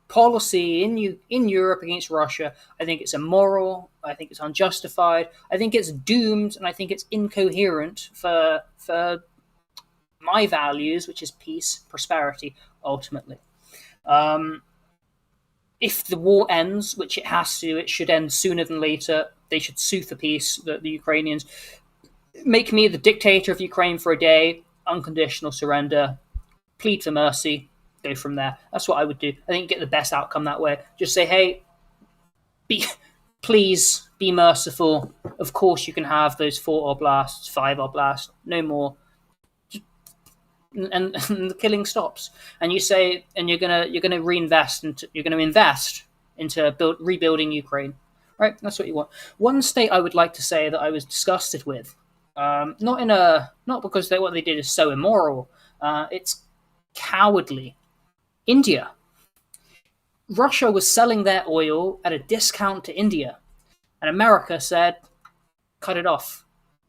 policy in Europe against Russia. I think it's immoral. I think it's unjustified. I think it's doomed, and I think it's incoherent for my values, which is peace, prosperity, ultimately. If the war ends, which it has to, it should end sooner than later. They should sue for peace, the Ukrainians. Make me the dictator of Ukraine for a day, unconditional surrender, plead for mercy, go from there. That's what I would do. I think you get the best outcome that way. Just say, hey, please be merciful. Of course you can have those 4 oblasts, 5 oblasts, no more. And the killing stops, and you say, and you're gonna reinvest into, you're gonna invest into rebuilding Ukraine, right? That's what you want. One state I would like to say that I was disgusted with, not because what they did is so immoral, it's cowardly. India. Russia was selling their oil at a discount to India, and America said, cut it off,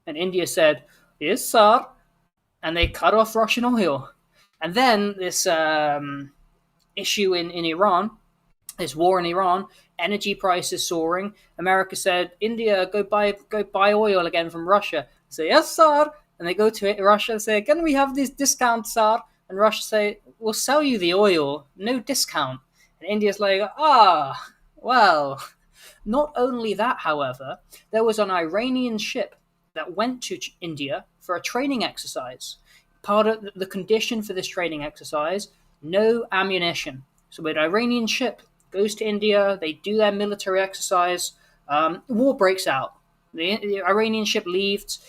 and India said, yes, sir. And they cut off Russian oil. And then this issue in Iran, this war in Iran, energy prices soaring. America said, India, go buy oil again from Russia. They say, yes, sir. And they go to it, Russia and say, can we have this discount, sir? And Russia say, we'll sell you the oil, no discount. And India's like, well. Not only that, however, there was an Iranian ship that went to India for a training exercise. Part of the condition for this training exercise, no ammunition. So an Iranian ship goes to India, they do their military exercise, war breaks out. The Iranian ship leaves.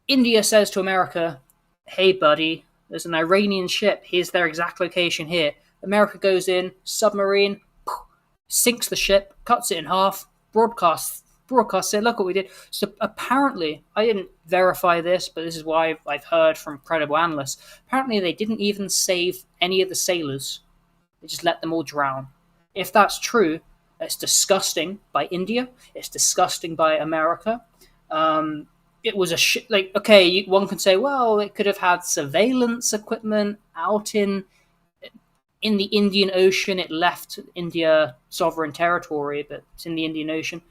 India says to America, hey buddy, there's an Iranian ship, here's their exact location here. America goes in, submarine, sinks the ship, cuts it in half, broadcasts it, look what we did. So apparently, I didn't verify this, but this is why I've heard from credible analysts, apparently they didn't even save any of the sailors. They just let them all drown. If that's true, it's disgusting by India. It's disgusting by America. It was one can say, well, it could have had surveillance equipment out in the Indian Ocean. It left India sovereign territory, but it's in the Indian Ocean.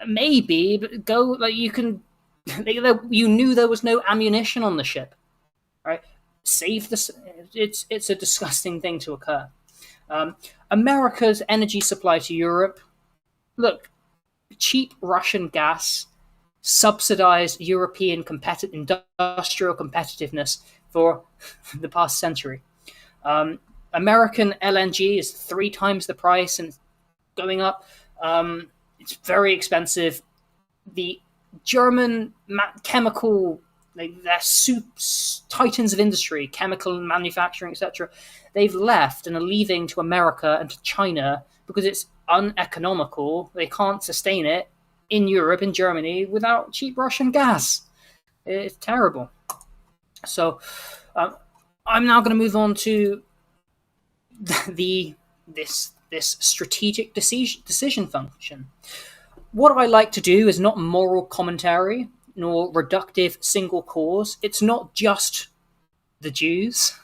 Maybe, but you knew there was no ammunition on the ship, right? It's a disgusting thing to occur. America's energy supply to Europe, look, cheap Russian gas subsidized European industrial competitiveness for the past century. American LNG is 3 times the price and going up. It's very expensive. The German chemical, they're titans of industry, chemical manufacturing, etc. They've left and are leaving to America and to China because it's uneconomical. They can't sustain it in Europe, in Germany, without cheap Russian gas. It's terrible. So I'm now going to move on to this strategic decision function. What I like to do is not moral commentary nor reductive single cause. It's not just the Jews.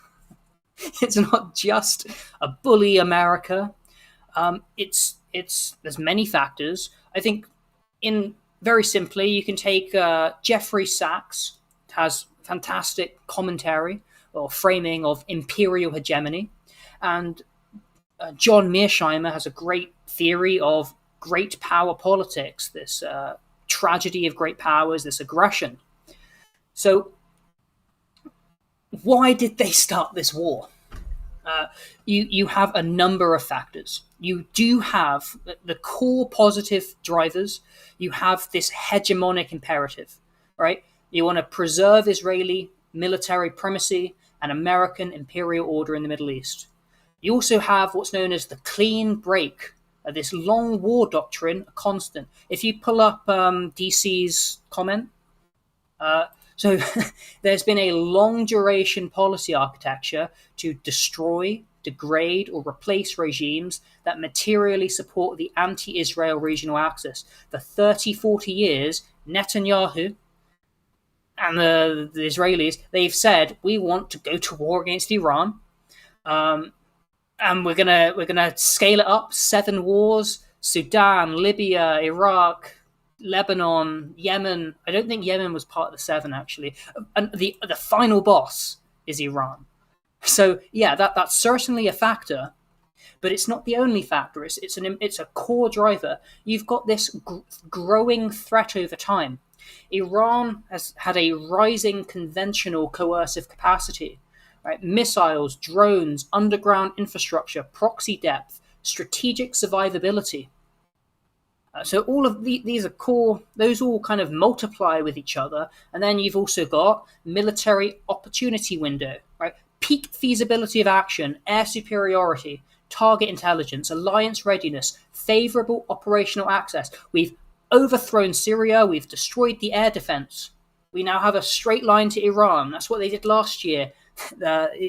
It's not just a bully America. There's many factors. I think, in very simply, you can take Jeffrey Sachs has fantastic commentary or framing of imperial hegemony, and John Mearsheimer has a great theory of great power politics, this tragedy of great powers, this aggression. So why did they start this war? You have a number of factors. You do have the core positive drivers. You have this hegemonic imperative, right? You want to preserve Israeli military primacy and American imperial order in the Middle East. You also have what's known as the clean break, this long war doctrine, a constant. If you pull up DC's comment, so there's been a long duration policy architecture to destroy, degrade, or replace regimes that materially support the anti-Israel regional axis. For 30, 40 years, Netanyahu and the Israelis, they've said, we want to go to war against Iran. And we're gonna scale it up, 7 wars, Sudan, Libya, Iraq, Lebanon, Yemen. I don't think Yemen was part of the 7, actually. And the final boss is Iran. So yeah, that's certainly a factor, but it's not the only factor. It's a core driver. You've got this growing threat over time. Iran has had a rising conventional coercive capacity. Right? Missiles, drones, underground infrastructure, proxy depth, strategic survivability. So all of these are core, those all kind of multiply with each other. And then you've also got military opportunity window, right? Peak feasibility of action, air superiority, target intelligence, alliance readiness, favorable operational access. We've overthrown Syria. We've destroyed the air defense. We now have a straight line to Iran. That's what they did last year.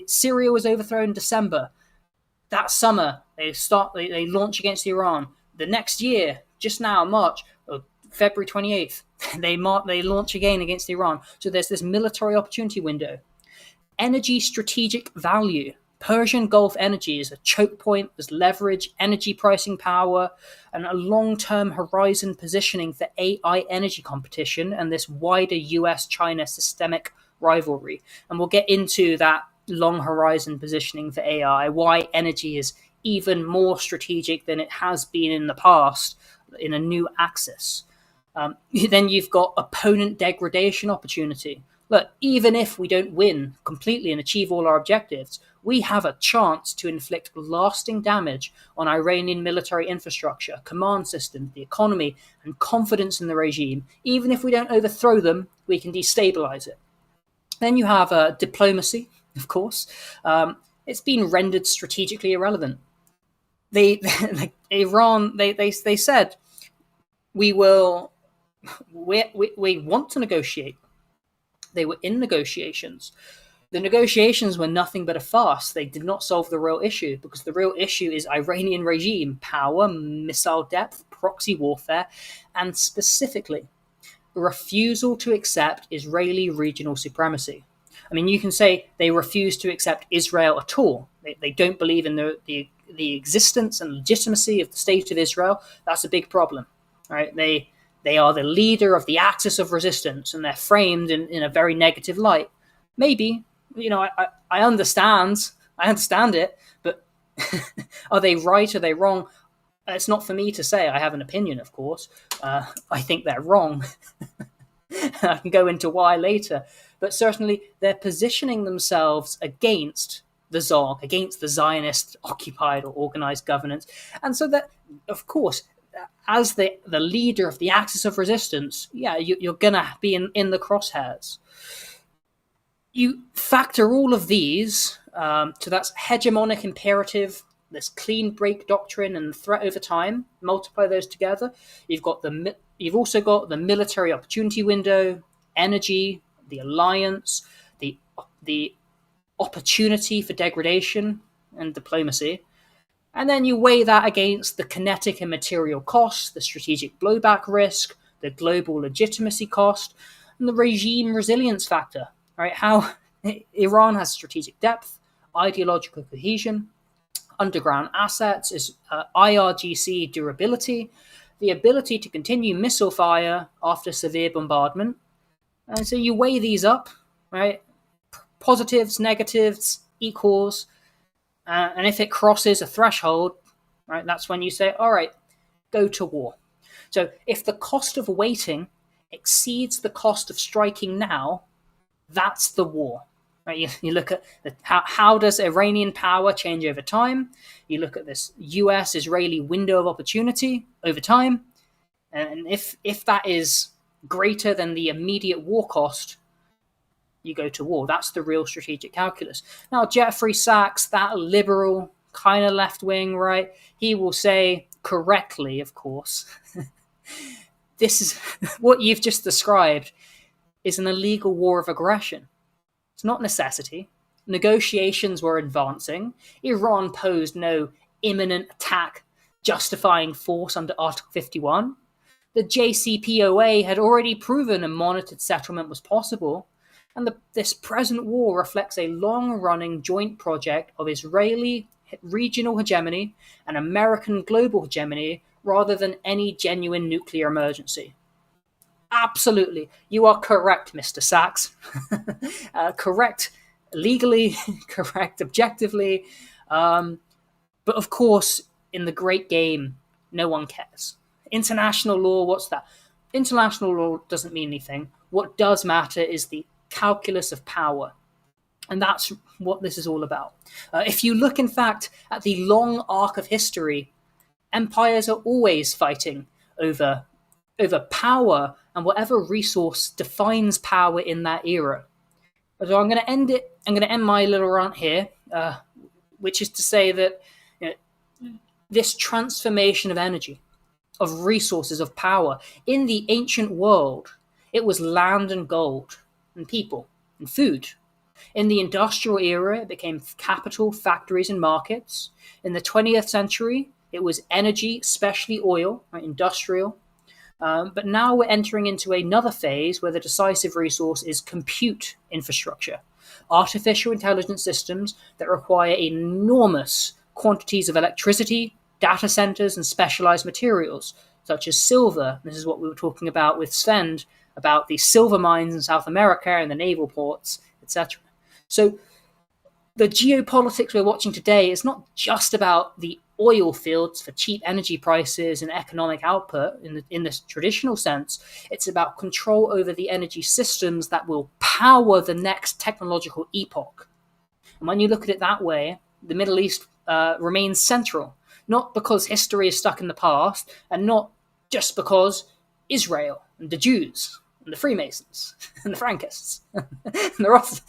Syria was overthrown in December. That summer, they launch against Iran. The next year, just now, March, or February 28th, they launch again against Iran. So there's this military opportunity window. Energy strategic value. Persian Gulf energy is a choke point. There's leverage, energy pricing power, and a long-term horizon positioning for AI energy competition and this wider US-China systemic rivalry. And we'll get into that long horizon positioning for AI, why energy is even more strategic than it has been in the past in a new axis. Then you've got opponent degradation opportunity. Look, even if we don't win completely and achieve all our objectives, we have a chance to inflict lasting damage on Iranian military infrastructure, command systems, the economy, and confidence in the regime. Even if we don't overthrow them, we can destabilize it. Then you have diplomacy, of course. It's been rendered strategically irrelevant. Iran, they said, we want to negotiate. They were in negotiations. The negotiations were nothing but a farce. They did not solve the real issue, because the real issue is Iranian regime, power, missile depth, proxy warfare, and specifically refusal to accept Israeli regional supremacy. I mean, you can say they refuse to accept Israel at all. They don't believe in the existence and legitimacy of the state of Israel. That's a big problem, right? They are the leader of the axis of resistance, and they're framed in a very negative light. Maybe, I understand it, but Are they right? Are they wrong? It's not for me to say. I have an opinion, of course. I think they're wrong. I can go into why later. But certainly they're positioning themselves against the Zog, against the Zionist occupied or organized governance. And so that, of course, as the leader of the axis of resistance, yeah, you're going to be in the crosshairs. You factor all of these to that hegemonic imperative, this clean break doctrine, and threat over time. Multiply those together. You've also got the military opportunity window, energy, the alliance, the opportunity for degradation and diplomacy. And then you weigh that against the kinetic and material costs, the strategic blowback risk, the global legitimacy cost, and the regime resilience factor. Right? How Iran has strategic depth, ideological cohesion, underground assets, is IRGC durability, the ability to continue missile fire after severe bombardment. And so you weigh these up, right? Positives, negatives, equals, and if it crosses a threshold, right, that's when you say, all right, go to war. So if the cost of waiting exceeds the cost of striking now, that's the war. Right? You look at how does Iranian power change over time? You look at this US-Israeli window of opportunity over time, and if that is greater than the immediate war cost, you go to war. That's the real strategic calculus. Now, Jeffrey Sachs, that liberal, kind of left wing, right? He will say correctly, of course, this is what you've just described is an illegal war of aggression. It's not necessity. Negotiations were advancing. Iran posed no imminent attack justifying force under Article 51. The JCPOA had already proven a monitored settlement was possible, and this present war reflects a long-running joint project of Israeli regional hegemony and American global hegemony rather than any genuine nuclear emergency. Absolutely. You are correct, Mr. Sachs. Correct legally, correct objectively. But of course, in the great game, no one cares. International law, what's that? International law doesn't mean anything. What does matter is the calculus of power. And that's what this is all about. If you look, in fact, at the long arc of history, empires are always fighting over power and whatever resource defines power in that era. So I'm going to end it. I'm going to end my little rant here, which is to say that this transformation of energy, of resources, of power in the ancient world, it was land and gold and people and food. In the industrial era, it became capital, factories, and markets. In the 20th century, it was energy, especially oil, right, industrial. But now we're entering into another phase where the decisive resource is compute infrastructure, artificial intelligence systems that require enormous quantities of electricity, data centers, and specialized materials, such as silver. This is what we were talking about with Sven, about the silver mines in South America and the naval ports, etc. So the geopolitics we're watching today is not just about the oil fields for cheap energy prices and economic output in this traditional sense. It's about control over the energy systems that will power the next technological epoch. And when you look at it that way, the Middle East remains central, not because history is stuck in the past, and not just because Israel and the Jews and the Freemasons and the Frankists and the Roths.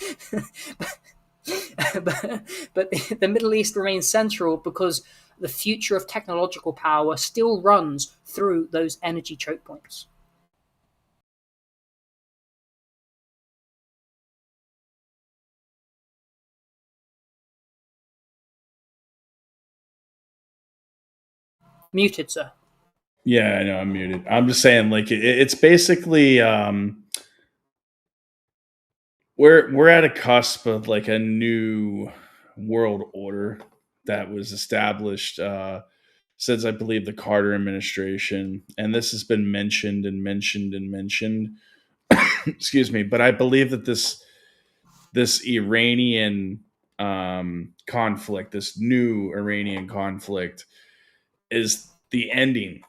but the Middle East remains central because the future of technological power still runs through those energy choke points. Muted, sir. Yeah, I know I'm muted. I'm just saying, like, it's basically we're at a cusp of like a new world order that was established since I believe the Carter administration, and this has been mentioned and mentioned and mentioned. Excuse me, but I believe that this Iranian conflict, this new Iranian conflict, is the ending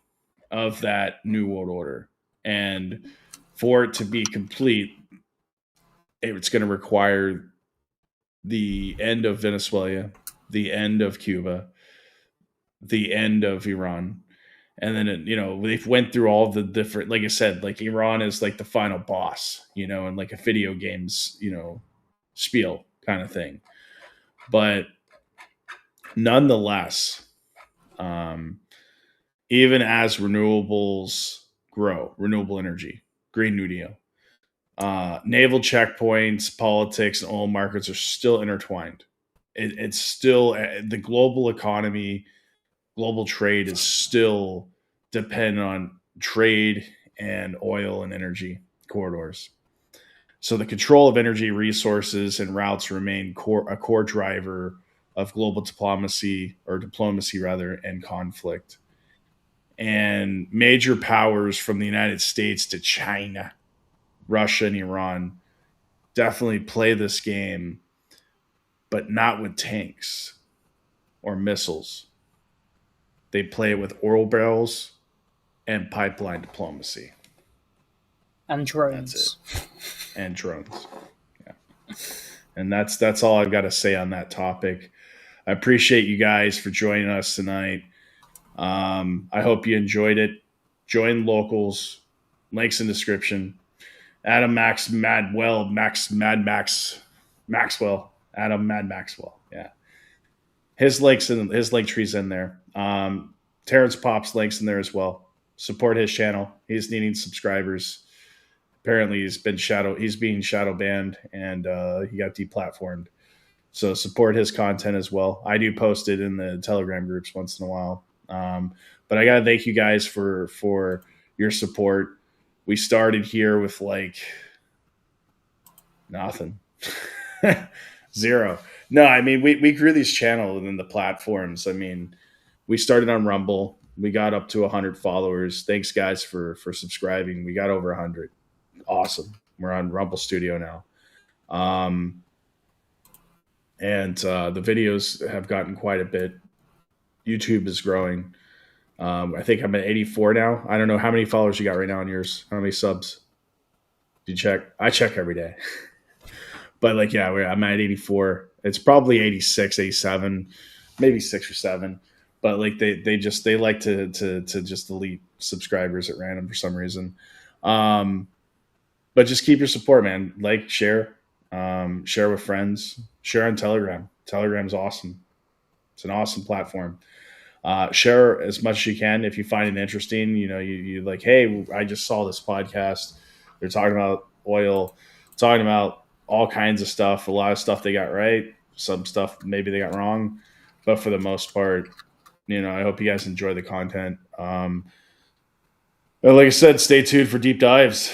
of that new world order. And for it to be complete, it's going to require the end of Venezuela, the end of Cuba, the end of Iran. And then, they've went through all the different, like I said, like Iran is like the final boss, and like a video games, spiel kind of thing. But nonetheless, even as renewables grow, renewable energy, Green New Deal, naval checkpoints, politics, and oil markets are still intertwined. It's still the global economy, global trade is still dependent on trade and oil and energy corridors. So the control of energy resources and routes remain a core driver of global diplomacy rather, and conflict. And major powers from the United States to China, Russia, and Iran definitely play this game, but not with tanks or missiles. They play it with oil barrels and pipeline diplomacy. And drones. That's it. And drones. Yeah. And that's all I've got to say on that topic. I appreciate you guys for joining us tonight. I hope you enjoyed it. Join locals. Links in description. Adam Max Madwell, Maxwell. Adam Mad Maxwell. Yeah. His link tree's in there. Terrence Pop's links in there as well. Support his channel. He's needing subscribers. Apparently he's being shadow banned, and he got deplatformed. So support his content as well. I do post it in the Telegram groups once in a while. But I gotta thank you guys for your support. We started here with like nothing. Zero. No, I mean we grew these channels and then the platforms. I mean, we started on Rumble. We got up to 100 followers. Thanks guys for subscribing. We got over 100. Awesome. We're on Rumble Studio now. And the videos have gotten quite a bit. YouTube is growing. I think I'm at 84 now. I don't know how many followers you got right now on yours. How many subs? Do you check? I check every day. But like, yeah, I'm at 84. It's probably 86, 87, maybe 6 or 7. But like they like to just delete subscribers at random for some reason. But just keep your support, man. Like, share, share with friends, share on Telegram. Telegram's awesome. It's an awesome platform. Share as much as you can if you find it interesting. You like, hey, I just saw this podcast. They're talking about oil, talking about all kinds of stuff. A lot of stuff they got right. Some stuff maybe they got wrong. But for the most part, I hope you guys enjoy the content. But like I said, stay tuned for deep dives.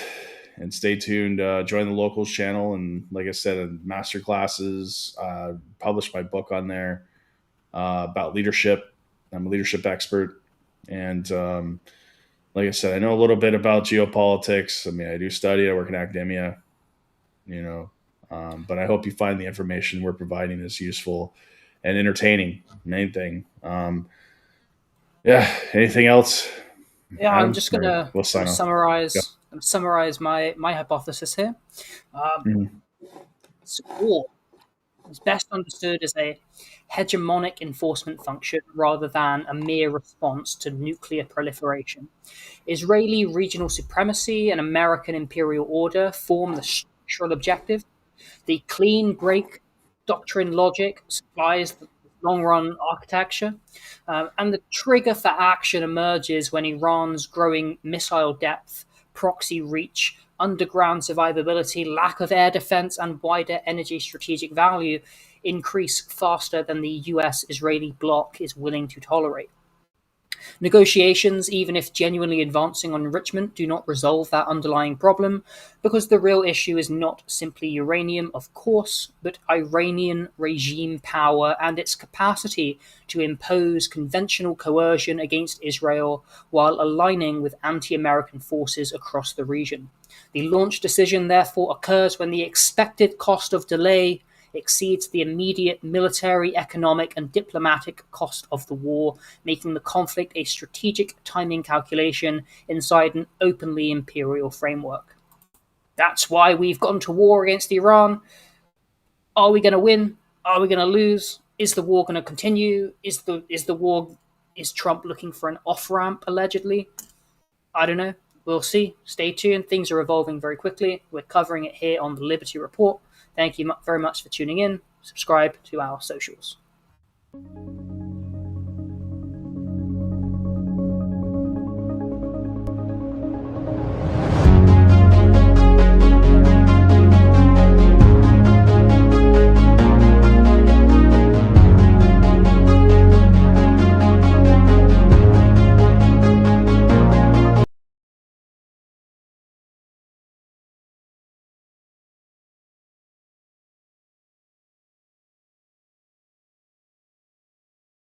And stay tuned. Join the locals channel. And like I said, master classes. Published my book on there about leadership. I'm a leadership expert. And like I said, I know a little bit about geopolitics. I mean, I do study. I work in academia. But I hope you find the information we're providing is useful and entertaining. Main thing. Yeah. Anything else? Yeah, Adam? I'm just gonna summarize my hypothesis here. So war is best understood as a hegemonic enforcement function rather than a mere response to nuclear proliferation. Israeli regional supremacy and American imperial order form the structural objective. The clean break doctrine logic supplies the long-run architecture, and the trigger for action emerges when Iran's growing missile depth, proxy reach, underground survivability, lack of air defense, and wider energy strategic value increase faster than the US-Israeli bloc is willing to tolerate. Negotiations, even if genuinely advancing on enrichment, do not resolve that underlying problem, because the real issue is not simply uranium, of course, but Iranian regime power and its capacity to impose conventional coercion against Israel while aligning with anti-American forces across the region. The launch decision, therefore, occurs when the expected cost of delay exceeds the immediate military, economic, and diplomatic cost of the war, making the conflict a strategic timing calculation inside an openly imperial framework. That's why we've gone to war against Iran. Are we going to win? Are we going to lose? Is the war going to continue? Is Trump looking for an off ramp allegedly? I don't know. We'll see. Stay tuned. Things are evolving very quickly. We're covering it here on the Liberty Report. Thank you very much for tuning in. Subscribe to our socials.